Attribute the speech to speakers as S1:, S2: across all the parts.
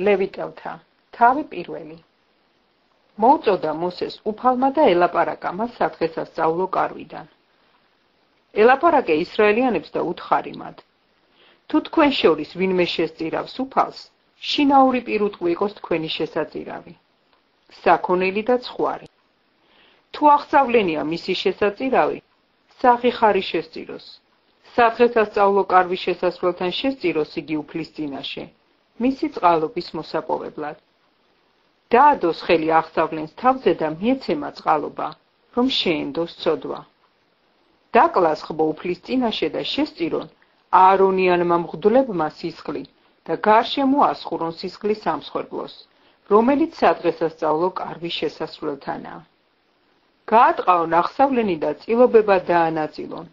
S1: ლევიტელთა, თავი პირველი. მოუწოდა მოსეს უფალმა და ელაპარაკა მას სადღესასწაულო კარვიდან. ელაპარაკე ისრაელიანებს და უთხარი მათ. თუ თქვენ შორის ვინმე შესწირავს უფალს, შინაური პირუტყვი იყოს თქვენი შესაწირავი. საქონელი და ცხვარი. თუ აღსავლენია მისი შესაწირავი, სახი ხარი შესწიროს. სადღესასწაულო კარვის შესასვლელთან შესწიროს იგი უფლის წინაშე, მისი წყალობის მოსაპოვებლად. დაადოს ხელი აღსავლენს თავზე და მიეცემა წყალობა, რომ შეენდოს ცოდვა. დაკლას ხბო უფლის წინაშე და შესწირონ აარონიანმა მღვდლებმა სისხლი და გარშემო ასხურონ სისხლის სამსხვერპლოს, რომელიც სადღესასწაულო კარვის შესასვლელთანაა. გაატყაონ აღსავლენი და წილობება დაანაწილონ.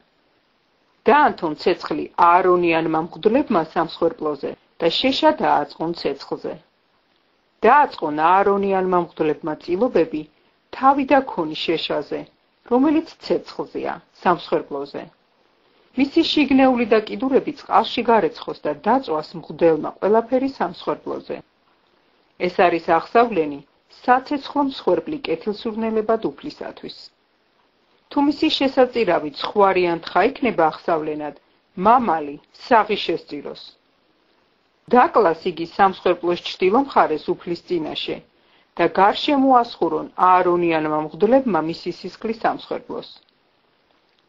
S1: დაანთონ ცეცხლი აარონიანმა მღვდლებმა სამსხვერპლოზე და შეშა დააწყონ ცეცხლზე. დააწყონ აარონიანმა მღვდლებმა წილობები თავი და ქონი შეშაზე, რომელიც ცეცხლზეა, სამსხვერპლოზე. მისი შიგნეული და კიდურები წყალში გარეცხოს და დაწვას მღვდელმა ყველაფერი სამსხვერპლოზე. ეს არის აღსავლენი საცეცხლო მსხვერპლი კეთილსურნელებად უფლისათვის. თუ მისი შესაწირავი ცხვარი ან თხა იქნება აღსავლენად, მამალი საღი შესწიროს. დაკლას იგი სამსხვერპლოს ჩრდილო მხარეს უფლის წინაშე და გარშემო ასხურონ აარონიანმა მღვდლებმა მისი სისხლის სამსხვერპლოს.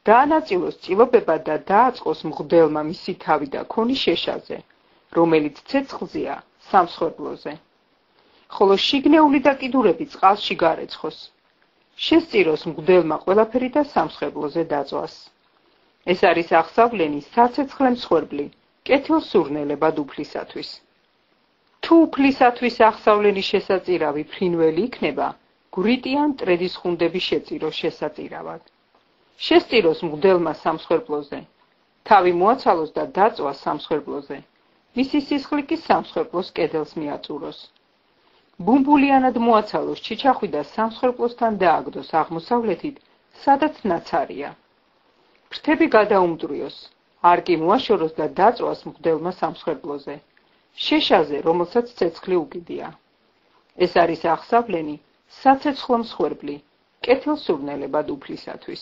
S1: დაანაწილოს წილობება და დააწყოს მღვდელმა მისი თავი და ქონი შეშაზე, რომელიც ცეცხლზეა, სამსხვერპლოზე. ხოლო შიგნეული და კიდურები წყალში გარეცხოს. შესწიროს მღვდელმა ყველაფერი და სამსხვერპლოზე დაწვას. ეს არის აღსავლენი საცეცხლე მსხვერპლი, კეთილსურნელებად უფლისათვის. თუ უფლისათვის აღსავლენის შესაწირავი ფრინველი იქნება, გვრიტიან მტრედის ხუნდები შეწიროს შესაწირავად. შესწიროს მღვდელმა სამსხვერპლოზე. თავი მოაცალოს და დაწვას სამსხვერპლოზე. მისი სისხლი კი სამსხვერპლოს კედელს მიაწუროს. ბუმბულიანად მოაცალოს ჩიჩახვი და სამსხვერპლოსთან დააგდოს აღმოსავლეთით, სადაც ნაცარია. ფრთები გადაუმტვრიოს, არ კი მოაშოროს და დაწვას მღვდელმა სამსხვერპლოზე. შეშაზე, რომელსაც ცეცხლი უკიდია. ეს არის აღსავლენი, საცეცხლო მსხვერპლი, კეთილსურნელებად უფლისათვის.